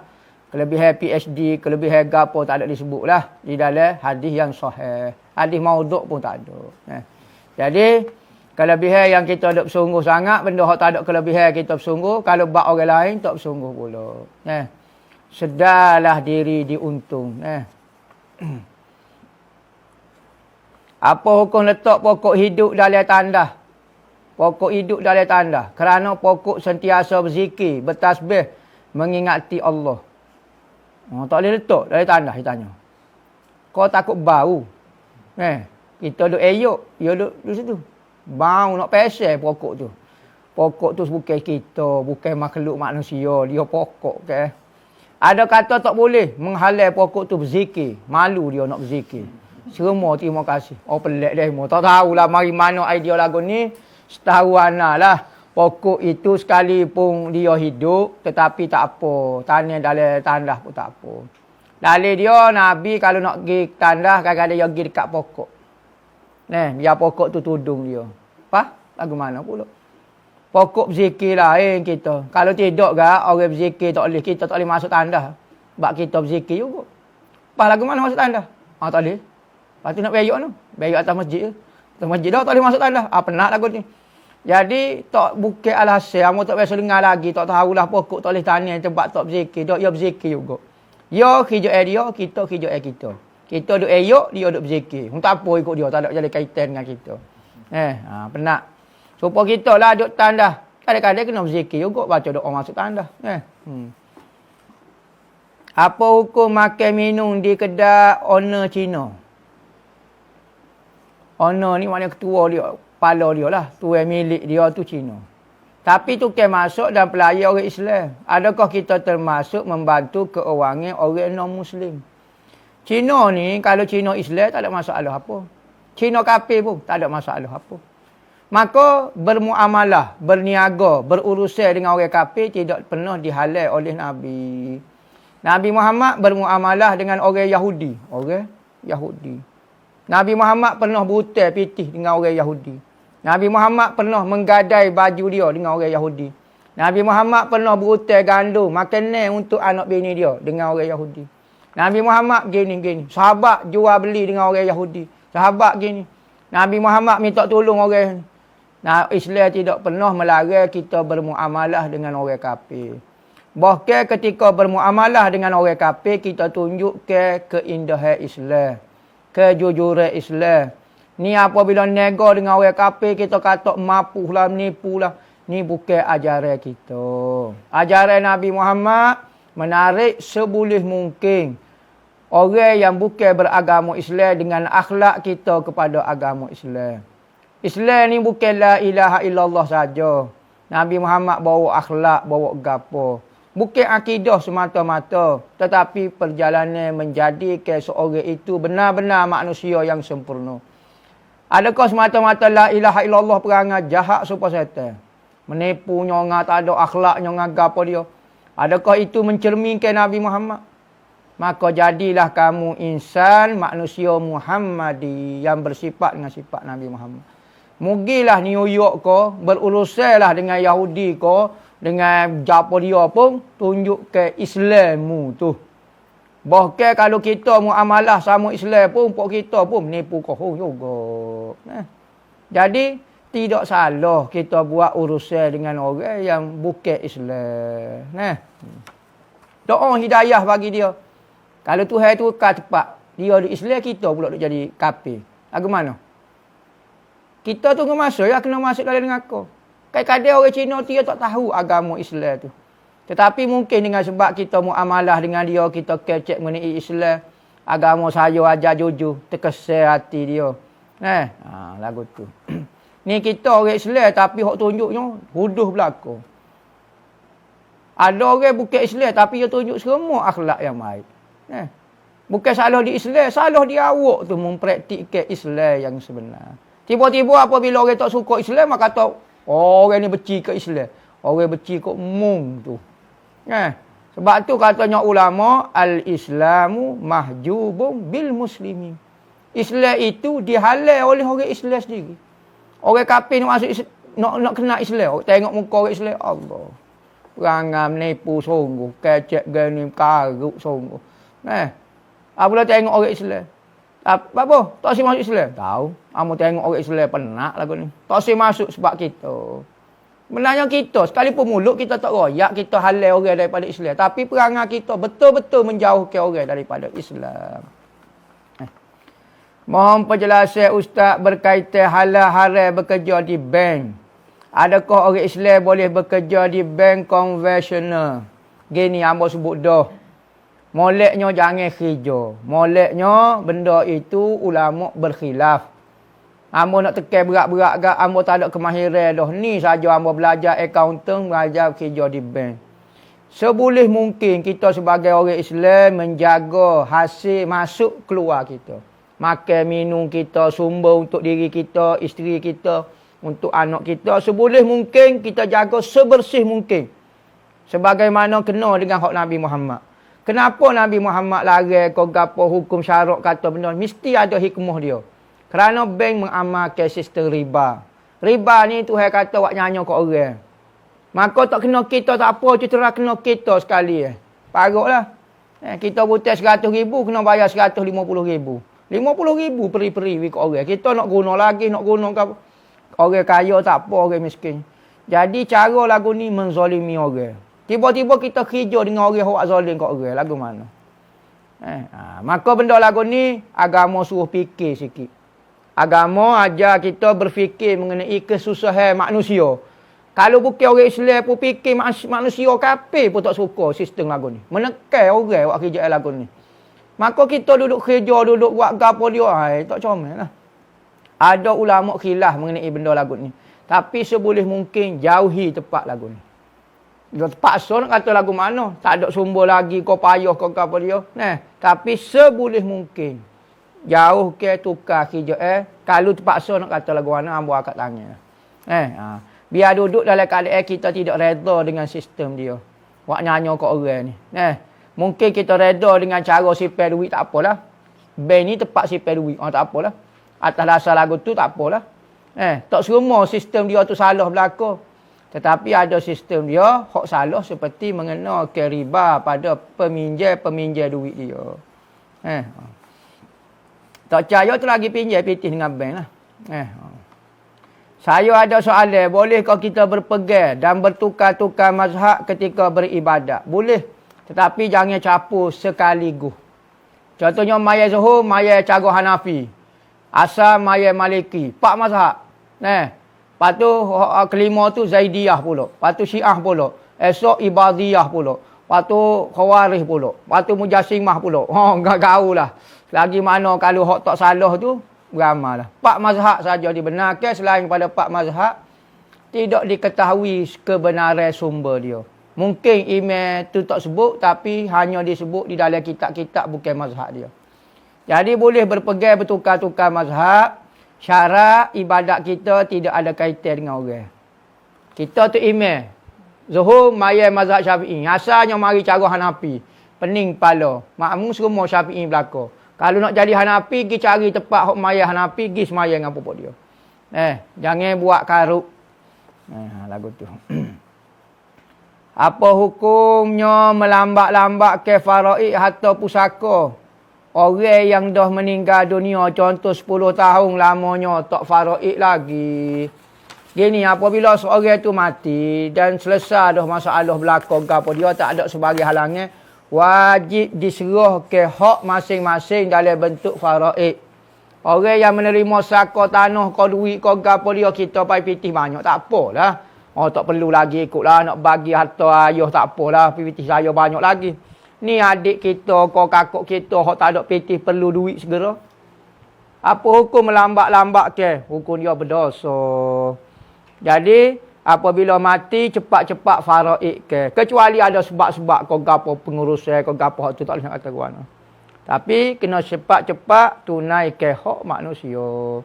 Kelebihan PhD, kelebihan gapo tak ada disebut lah. Di dalam hadis yang sahih. Hadis mauduk pun tak ada. Jadi, kelebihan yang kita ada bersungguh sangat. Benda yang tak ada kelebihan kita bersungguh. Kalau bab orang lain tak bersungguh pula. Sedarlah diri diuntung. Apa hukum letak pokok hidup dalam tandas? Pokok hidup dalam tanda. Kerana pokok sentiasa berzikir, bertasbih, mengingati Allah. Tak boleh letak dalam tanda, dia tanya. Kau takut bau? Kita duduk eyok, dia duduk di situ. Bau nak pesel pokok tu. Pokok tu bukan kita, bukan makhluk manusia. Dia pokok ke. Ada kata tak boleh menghalal pokok tu berzikir. Malu dia nak berzikir. Semua terima kasih. Pelik dia semua. Tak tahulah mari mana idea lagu ni. Setahu anak lah. Pokok itu sekalipun dia hidup, tetapi tak apa. Tanah dalam tandah pun tak apa. Dalil dia, Nabi kalau nak pergi tandah, kadang-kadang dia pergi dekat pokok. Biar pokok tu tudung dia. Apa? Lagu mana pula? Pokok berzikir lain kita. Kalau tidak orang berzikir tak boleh. Kita tak boleh masuk tandah. Sebab kita berzikir juga. Apa lagu mana masuk tandah? Tak boleh. Lepas tu nak berak tu. Berak atas masjid tu. Atas masjid dah tak boleh masuk tandah. Penat lagu ni. Jadi, tak bukit alhasil. Kamu tak biasa dengar lagi. Tak tahulah pokok tak boleh tanya tempat tak berzikir. Tak, dia berzikir juga. Dia kerja dia, kita kerja kita. Kita duduk elok, dia duduk berzikir. Tak apa ikut dia. Tak ada jadi kaitan dengan kita. Penat. Supaya kita lah duduk tandah. Kadang-kadang kena berzikir juga. Baca doa masuk tandah. Apa hukum makan minum di kedai owner Cina? Owner ni maknanya ketua dia. Kepala dia lah. Tuan milik dia tu Cina. Tapi tu kan masuk dan pelayar orang Islam. Adakah kita termasuk membantu keuangan orang non-Muslim? Cina ni, kalau Cina Islam tak ada masalah apa. Cina kafir pun tak ada masalah apa. Maka bermuamalah, berniaga, berurusan dengan orang kafir tidak pernah dihalal oleh Nabi. Nabi Muhammad bermuamalah dengan orang Yahudi. Orang Yahudi. Nabi Muhammad pernah berhutang pitih dengan orang Yahudi. Nabi Muhammad pernah menggadai baju dia dengan orang Yahudi. Nabi Muhammad pernah berhutang gandum, makanan untuk anak bini dia dengan orang Yahudi. Nabi Muhammad gini. Sahabat jual beli dengan orang Yahudi. Sahabat gini. Nabi Muhammad minta tolong orang. Islam tidak pernah melarang kita bermuamalah dengan orang kafir. Bahkan ketika bermuamalah dengan orang kafir, kita tunjukkan keindahan Islam. Kejujuran Islam. Ni apabila nego dengan orang kafir, kita kata mapulah, nipulah. Ni bukan ajaran kita. Ajaran Nabi Muhammad menarik seboleh mungkin orang yang bukan beragama Islam dengan akhlak kita kepada agama Islam. Islam ni bukan la ilaha illallah saja. Nabi Muhammad bawa akhlak, bawa gapo. Bukan akidah semata-mata, tetapi perjalanan menjadikan seorang itu benar-benar manusia yang sempurna. Adakah semata-mata la ilaha illallah perangai jahat supaya setan? Menipu nyonga, tak ada akhlak nyonga gapo dia. Adakah itu mencerminkan Nabi Muhammad? Maka jadilah kamu insan manusia Muhammadi yang bersifat dengan sifat Nabi Muhammad. Mugilah New York ko, berurusanlah dengan Yahudi ko, dengan gapo dia pun, tunjuk ke Islammu tu. Bahkan kalau kita muamalah sama Islam pun, kita pun menipu kau juga. Jadi, tidak salah kita buat urusan dengan orang yang bukan Islam. Doa hidayah bagi dia. Kalau Tuhan tu cepat, dia di Islam, kita pula duk jadi kafir. Lagu mana? Kita tu kena masuk dalam dengan kau. Kadang-kadang orang Cina dia tak tahu agama Islam tu. Tetapi mungkin dengan sebab kita muamalah dengan dia, kita kecek mengenai Islam, agama saya ajar jujur, terkesan hati dia. Lagu tu. Ni kita orang Islam tapi hok tunjuknya huduh belaka. Ada orang bukan Islam tapi dia tunjuk semua akhlak yang baik. Bukan salah di Islam, salah di awak tu mempraktikkan Islam yang sebenar. Tiba-tiba apabila orang tak suka Islam, maka kata, orang ni benci ke Islam. Orang benci ke umum tu. Sebab tu katanya ulama, al-Islamu mahjubun bil muslimin. Islam itu dihalal oleh orang Islam sendiri. Orang kafir nak masuk nak kena Islam, tengok muka orang Islam, Allah. Perangai menipu sungguh, kecek gani karuk sungguh. Apabila tengok orang Islam, apa? Tak si masuk Islam? Tahu. Kamu tengok orang Islam penat lagu ni. Tak si masuk sebab kita. Benarnya kita, sekalipun mulut kita tak royak, kita halal orang daripada Islam. Tapi perangai kita betul-betul menjauhkan orang daripada Islam. Mohon penjelasan Ustaz berkaitan halal haram bekerja di bank. Adakah orang Islam boleh bekerja di bank konvensional? Gini, hamba sebut dah. Moleknya jangan kerja. Moleknya benda itu ulama berkhilaf. Hamba nak tekan berat-berat agak, hamba tak ada kemahiran dah. Ni saja hamba belajar accounting, belajar kerja di bank. Seboleh mungkin kita sebagai orang Islam menjaga hasil masuk keluar kita. Makan minum kita, sumber untuk diri kita, isteri kita. untuk anak kita. Seboleh mungkin kita jaga sebersih mungkin. Sebagaimana kena dengan hak Nabi Muhammad. Kenapa Nabi Muhammad larang kau gapo hukum syarak kata benda? Mesti ada hikmah dia. Kerana bank mengamalkan sistem riba. Riba ni Tuhan kata wak nyanyi kat orang. Maka tak kena kita tak apa, cetera kena kita sekali. Paruklah. Kita butuh 100 ribu, kena bayar 150 ribu. 50 ribu peri-peri kat orang. Kita nak guna lagi, nak guna ke orang kaya tak apa, orang miskin. Jadi cara lagu ni menzalimi orang. Tiba-tiba kita kerja dengan orang yang zalim kat orang. Lagu mana? Maka benda lagu ni, agama suruh fikir sikit. Agama ajar kita berfikir mengenai kesusahan manusia. Kalau bukan orang Islam pun fikir manusia kafir pun tak suka sistem lagu ni. Menekan orang buat kerja lagu ni. Maka kita duduk kerja, duduk buat gapo dia, tak comel lah. Ada ulama khilaf mengenai benda lagu ni. Tapi seboleh mungkin jauhi tempat lagu ni. Dia terpaksa nak kata lagu mana. Tak ada sumber lagi, kau payah, kau apa dia. Tapi seboleh mungkin. Jauh ke tukar kerja. Kalau terpaksa nak kata lagu mana, ambil akad tangan. Biar duduk dalam keadaan kita tidak reda dengan sistem dia. Wak nyanyi kat orang ni. Mungkin kita reda dengan cara sipir duit, tak apalah. Bank ni tempat sipir duit, tak apalah. Atas dasar lagu tu, tak apalah. Tak semua sistem dia tu salah belaka. Tetapi ada sistem dia hak salah seperti mengenakan riba pada peminjam duit dia. Tak percaya tu lagi pinjam pitih dengan bank lah. Saya ada soalan, bolehkah kita berpegang dan bertukar-tukar mazhab ketika beribadat? Boleh. Tetapi jangan campur sekaligus. Contohnya maya Zuhur, maya cara Hanafi. Asar maya Maliki. 4 mazhab. Lepas tu kelima tu Zaidiyah pula. Lepas tu Syiah pula. Esok Ibadiyah pula. Lepas tu Khawarij pula. Lepas tu Mujassimah pula. Gaul lah. Lagi mana kalau hak tak salah tu, beramal lah. 4 mazhab saja dibenarkan. Selain pada 4 mazhab, tidak diketahui kebenaran sumber dia. Mungkin email tu tak sebut, tapi hanya disebut di dalam kitab-kitab, bukan mazhab dia. Jadi boleh berpegang bertukar-tukar mazhab. Syarat ibadat kita tidak ada kaitan dengan orang. Kita tu email. Zuhur maya mazhab Syafi'i. Asalnya mari cara Hanafi. Pening kepala. Makmum semua Syafi'i belaka. Kalau nak jadi Hanafi, pergi cari tempat hok maya Hanafi, pergi semaya dengan pupuk dia. Jangan buat karut. Lagu tu. Apa hukumnya melambat-lambat ke faraid harta pusaka? Orang yang dah meninggal dunia, contoh 10 tahun lamanya, tak faraid lagi. Gini, apabila seorang tu mati dan selesai dah masalah berlaku ke apa, dia tak ada sebagai halangan, wajib diserah ke hak masing-masing dalam bentuk faraid. Orang yang menerima saka tanah, kau duit, kau apa dia, kita pai pitih banyak, tak apalah. Tak perlu lagi ikutlah, nak bagi harta ayah, tak apalah, pitih saya banyak lagi. Ni adik kita, kau kakak kita, hak tak ada pitih perlu duit segera. Apa hukum melambat-lambat ke? Hukum dia berdosa. Jadi, apabila mati, cepat-cepat faraid ke. Kecuali ada sebab-sebab kau gapo pengurusan, kau gapo hak tu tak boleh nak kata guana. Tapi, kena cepat-cepat tunai ke hak manusia.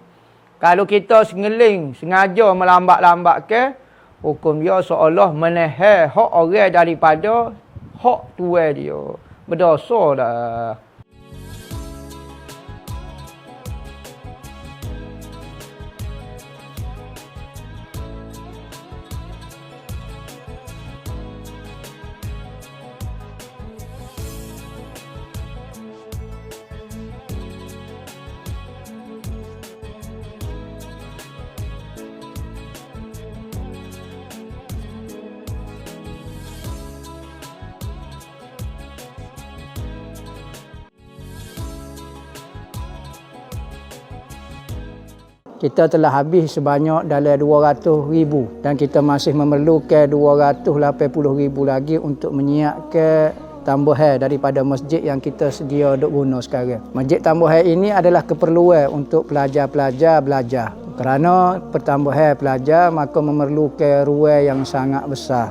Kalau kita sengaja melambat-lambat ke, hukum dia seolah menahan hak orang daripada hak tuan dia. Berdosa dah. Kita telah habis sebanyak dalam 200,000 dan kita masih memerlukan 280,000 lagi untuk menyiapkan tambahan daripada masjid yang kita sedia duk guna sekarang. Masjid tambahan ini adalah keperluan untuk pelajar-pelajar belajar. Kerana pertambahan pelajar maka memerlukan ruang yang sangat besar.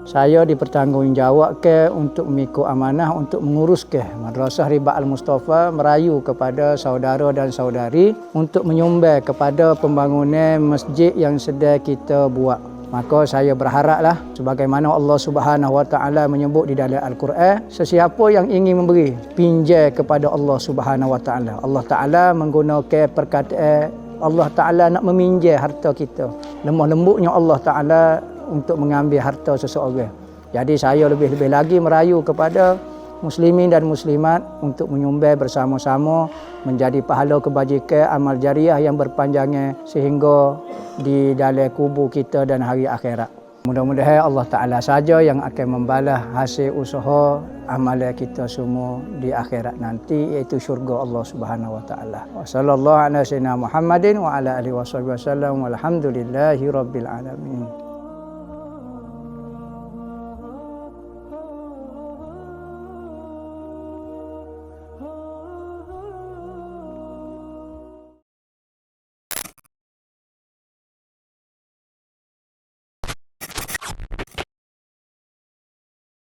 saya dipertanggungjawab ke untuk mengikut amanah untuk mengurus ke Madrasah Ribat Al-Mustafa, merayu kepada saudara dan saudari untuk menyumbang kepada pembangunan masjid yang sedang kita buat. Maka saya berharaplah sebagaimana Allah Subhanahu Wa Taala menyebut di dalam Al-Quran, sesiapa yang ingin memberi pinjam kepada Allah Subhanahu Wa Taala. Allah Taala menggunakan perkataan Allah Taala nak meminjam harta kita. Lemah lembutnya Allah Taala untuk mengambil harta seseorang. Jadi saya lebih-lebih lagi merayu kepada muslimin dan muslimat untuk menyumbang bersama-sama menjadi pahala kebajikan amal jariah yang berpanjangnya sehingga di dalam kubur kita dan hari akhirat. Mudah-mudahan Allah Ta'ala saja yang akan membalas hasil usaha amalan kita semua di akhirat nanti, iaitu syurga Allah Subhanahu Wa Ta'ala. Wa sallallahu ala sayyidina Muhammadin wa ala alihi wasallam walhamdulillahi rabbil alamin.